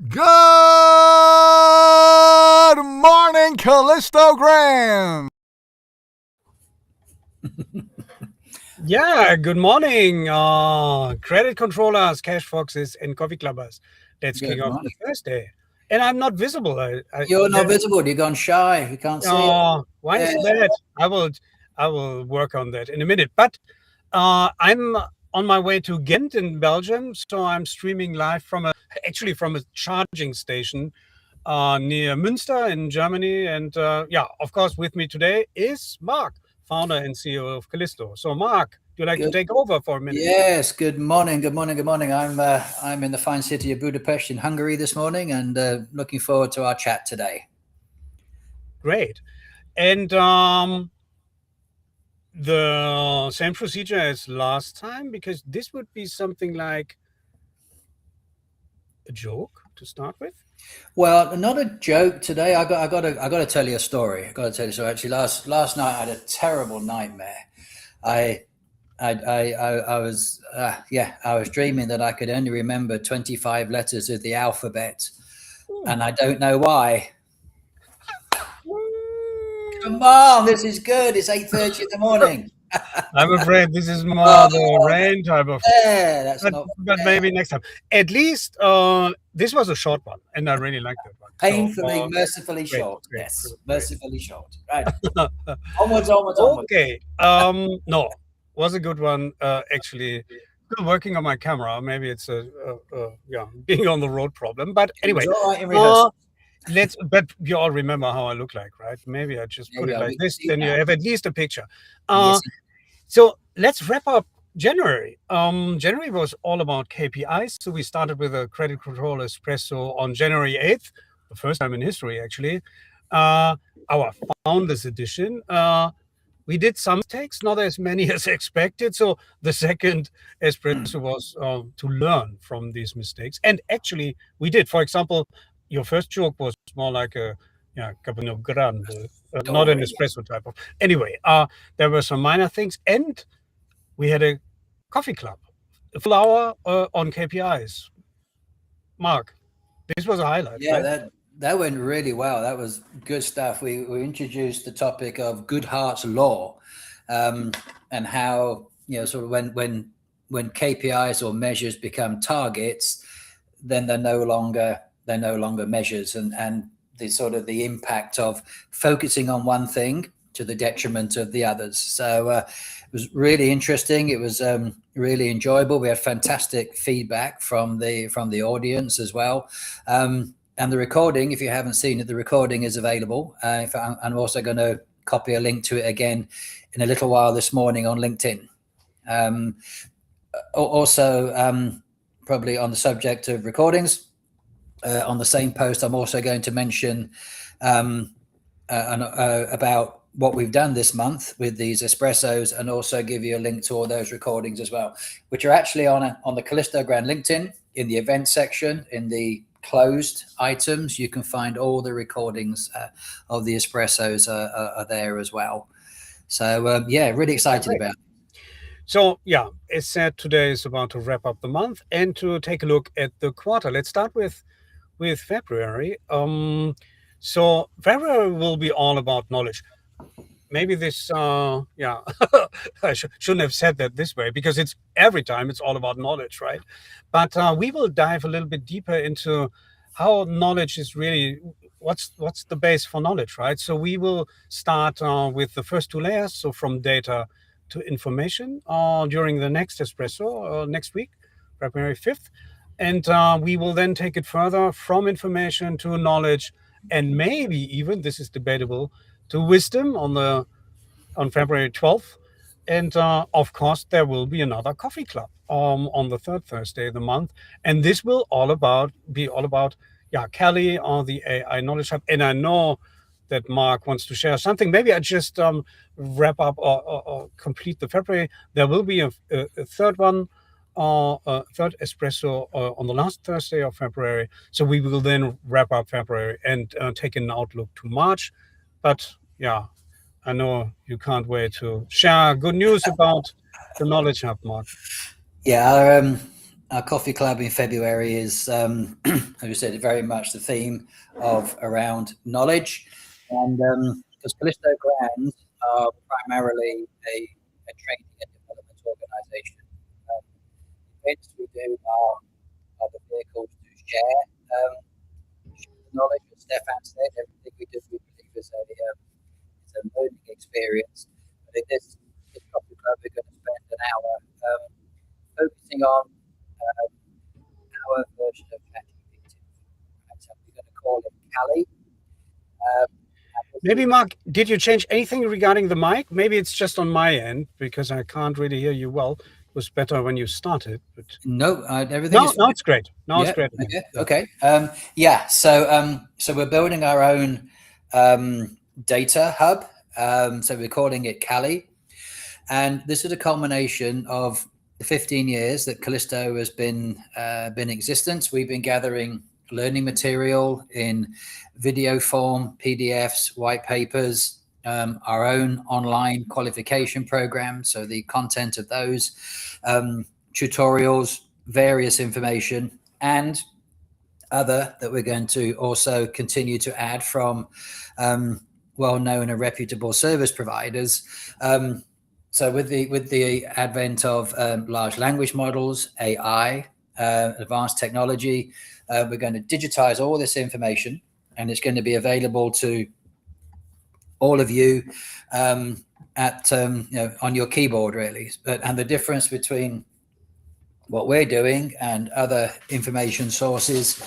Good morning, Callisto Graham. Yeah, good morning, credit controllers, cash foxes, and coffee clubbers. Let's kick off the Thursday. And I'm not visible. You're not visible. You've gone shy. We can't see it. Why is that? I will work on that in a minute. But I'm on my way to Ghent in Belgium, so I'm streaming live from a charging station near Münster in Germany. And of course, with me today is Mark, founder and CEO of Callisto. So, Mark, do you like to take over for a minute? Yes. Good morning. I'm in the fine city of Budapest in Hungary this morning, and looking forward to our chat today. Great. And the same procedure as last time, because this would be something like a joke to start with. Well, not a joke today. I got to tell you a story. Actually, last night I had a terrible nightmare. I was dreaming that I could only remember 25 letters of the alphabet, and I don't know why. Come on, this is good. It's 8:30 in the morning. I'm afraid this is more the rain type of. But maybe next time. At least this was a short one, and I really liked that one. Painfully, mercifully short. Yes, mercifully short. Right. Onwards. Okay. No, was a good one. Actually, still working on my camera. Maybe it's a being on the road problem. But anyway. But you all remember how I look like, right? Maybe I just put it like this, then you have at least a picture. So let's wrap up January. January was all about KPIs. So we started with a credit control Espresso on January 8th, the first time in history, actually. Our Founders Edition. We did some mistakes, not as many as expected. So the second Espresso was to learn from these mistakes. And actually, we did. For example, your first joke was more like a Cappuccino Grande, not an espresso type of. Anyway, there were some minor things, and we had a coffee club, a full hour on KPIs. Mark, this was a highlight. Yeah, right? that went really well. That was good stuff. We introduced the topic of Goodhart's law, and how sort of when KPIs or measures become targets, then they're no longer measures, and the sort of the impact of focusing on one thing to the detriment of the others. So it was really interesting. It was really enjoyable. We had fantastic feedback from the audience as well. And the recording, if you haven't seen it, the recording is available. I'm also going to copy a link to it again in a little while this morning on LinkedIn. Also, probably on the subject of recordings, on the same post, I'm also going to mention about what we've done this month with these espressos, and also give you a link to all those recordings as well, which are actually on the Callisto Grand LinkedIn in the event section. In the closed items, you can find all the recordings of the espressos are there as well. So really excited about it. So as said, today is about to wrap up the month and to take a look at the quarter. Let's start with February. So February will be all about knowledge. Maybe this, I shouldn't have said that this way, because it's every time it's all about knowledge, right? But we will dive a little bit deeper into how knowledge is really, what's the base for knowledge, right? So we will start with the first two layers, so from data to information, during the next Espresso next week, February 5th. And we will then take it further from information to knowledge, and maybe even, this is debatable, to wisdom on February 12th. And of course, there will be another coffee club on the third Thursday of the month. And this will be all about Kelly or the AI Knowledge Hub. And I know that Mark wants to share something. Maybe I just wrap up or complete the February. There will be a third one, third Espresso on the last Thursday of February. So we will then wrap up February and take an outlook to March. But I know you can't wait to share good news about the Knowledge Hub, Mark. Yeah, our coffee club in February is, as we said, very much the theme of around knowledge. And because Callisto Brands are primarily a training and development organization, events we do are the vehicles to share the knowledge. As Stefan said, everything we do, we believe is a learning experience. But in this coffee club, we're going to spend an hour focusing on our version of ChatGPT. Right? So we're going to call it Cali. Maybe, Mark, did you change anything regarding the mic? Maybe it's just on my end because I can't really hear you well. It was better when you started. But no, everything is. Now it's great. Now yeah, it's great. Okay. So we're building our own data hub. So we're calling it Cali. And this is a culmination of the 15 years that Callisto has been in existence. We've been gathering learning material in video form, PDFs, white papers, our own online qualification program. So the content of those tutorials, various information, and other that we're going to also continue to add from well-known and reputable service providers. So with the advent of large language models, AI, advanced technology, we're going to digitize all this information, and it's going to be available to all of you at on your keyboard, really. And the difference between what we're doing and other information sources,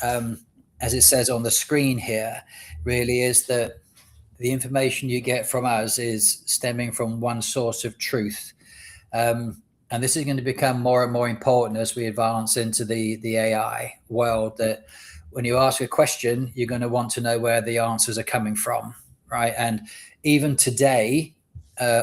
as it says on the screen here, really is that the information you get from us is stemming from one source of truth. And this is going to become more and more important as we advance into the AI world, that when you ask a question, you're going to want to know where the answers are coming from, right? And even today,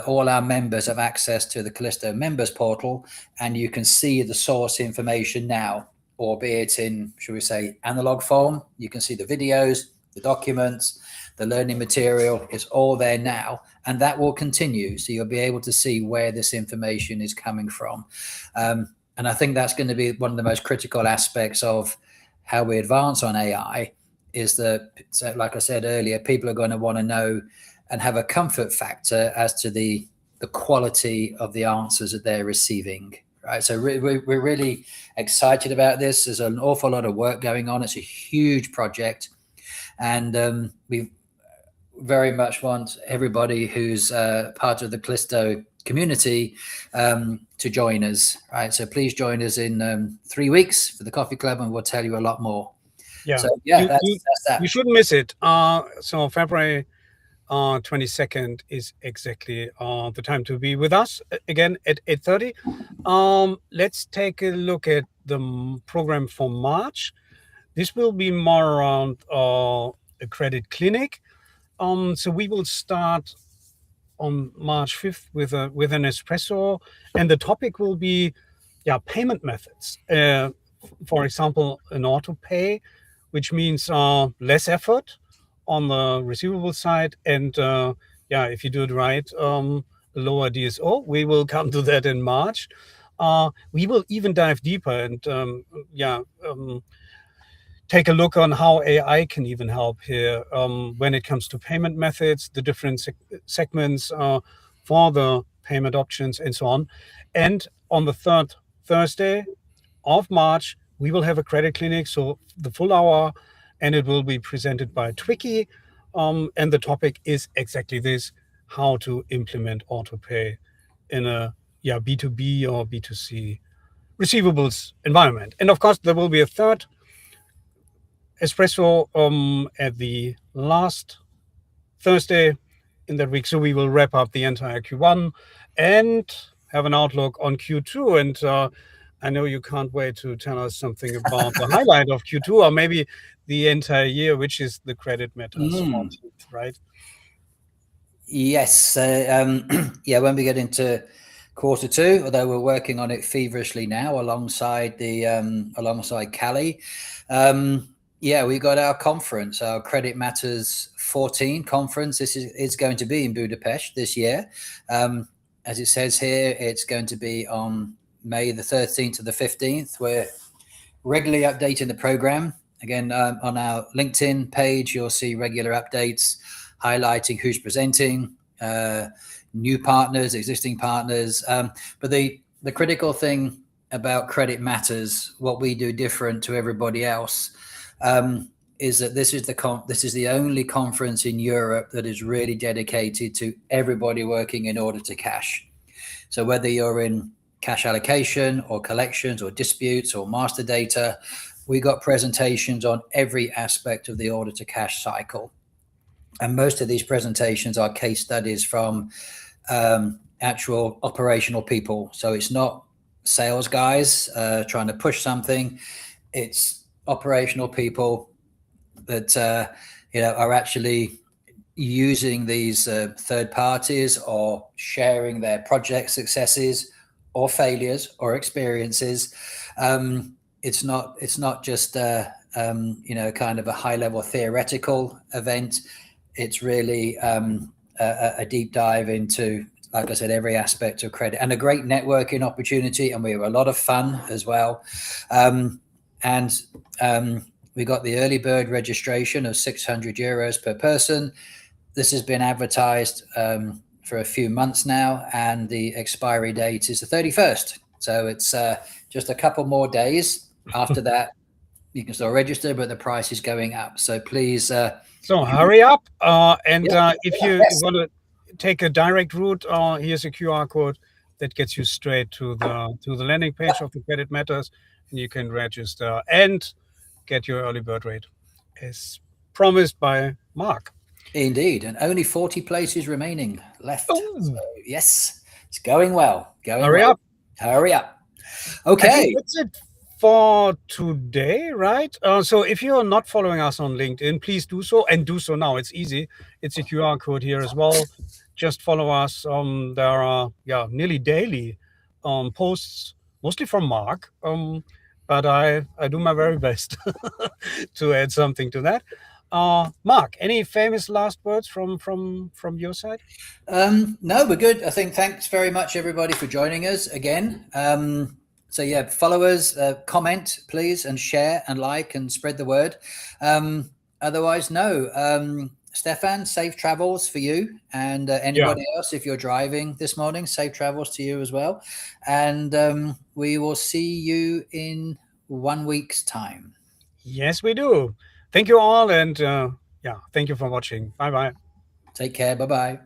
all our members have access to the Callisto members portal, and you can see the source information now, albeit in, should we say, analog form. You can see the videos, the documents, the learning material is all there now, and that will continue. So you'll be able to see where this information is coming from. And I think that's going to be one of the most critical aspects of how we advance on AI, is that, like I said earlier, people are going to want to know and have a comfort factor as to the quality of the answers that they're receiving. Right. So we're really excited about this. There's an awful lot of work going on. It's a huge project. And we very much want everybody who's part of the Callisto community to join us. Right. So please join us in 3 weeks for the coffee club, and we'll tell you a lot more. Yeah. So that's that. You shouldn't miss it. So February 22nd is exactly the time to be with us again at 8:30. Let's take a look at the program for March. This will be more around a credit clinic. So we will start on March 5th with an espresso, and the topic will be payment methods. For example, an auto pay, which means less effort on the receivable side, and if you do it right, lower DSO. We will come to that in March. We will even dive deeper and take a look on how AI can even help here when it comes to payment methods, the different segments for the payment options, and so on. And on the third Thursday of March, we will have a credit clinic, so the full hour, and it will be presented by Twicky. And the topic is exactly this: how to implement autopay in a B2B or B2C receivables environment. And of course, there will be a third espresso at the last Thursday in that week. So we will wrap up the entire Q1 and have an outlook on Q2. And I know you can't wait to tell us something about the highlight of Q2, or maybe the entire year, which is the credit matters, right? Yes. When we get into Q2, although we're working on it feverishly now alongside Cali. We got our conference, our Credit Matters 14 conference. This is going to be in Budapest this year. As it says here, it's going to be on May the 13th to the 15th. We're regularly updating the program. Again, on our LinkedIn page, you'll see regular updates highlighting who's presenting, new partners, existing partners. But the critical thing about Credit Matters, what we do different to everybody else, is that this is the only conference in Europe that is really dedicated to everybody working in order to cash. So whether you're in cash allocation or collections or disputes or master data, we got presentations on every aspect of the order to cash cycle. And most of these presentations are case studies from actual operational people. So it's not sales guys trying to push something. It's operational people that are actually using these third parties or sharing their project successes or failures or experiences. It's not just kind of a high level theoretical event. It's really a deep dive into, like I said, every aspect of credit, and a great networking opportunity. And we have a lot of fun as well. We got the early bird registration of €600 per person. This has been advertised for a few months now, and the expiry date is the 31st. So it's just a couple more days. After that, you can still register, but the price is going up. So please. So hurry up. If you want to take a direct route, here's a QR code that gets you straight to the landing page of the Credit Matters, and you can register and get your early bird rate as promised by Mark. Indeed, and only 40 places remaining left. So, yes, it's going well. Hurry up. Hurry up. Okay. That's it for today, right? So if you're not following us on LinkedIn, please do so, and do so now. It's easy. It's a QR code here as well. Just follow us. There are nearly daily posts, mostly from Mark. But I do my very best to add something to that. Mark, any famous last words from your side? No, we're good. I think thanks very much, everybody, for joining us again. So follow us, comment, please, and share and like and spread the word. Otherwise, no. Stefan, safe travels for you and anybody else. If you're driving this morning, safe travels to you as well. And we will see you in 1 week's time. Yes, we do. Thank you all. And thank you for watching. Bye-bye. Take care. Bye-bye.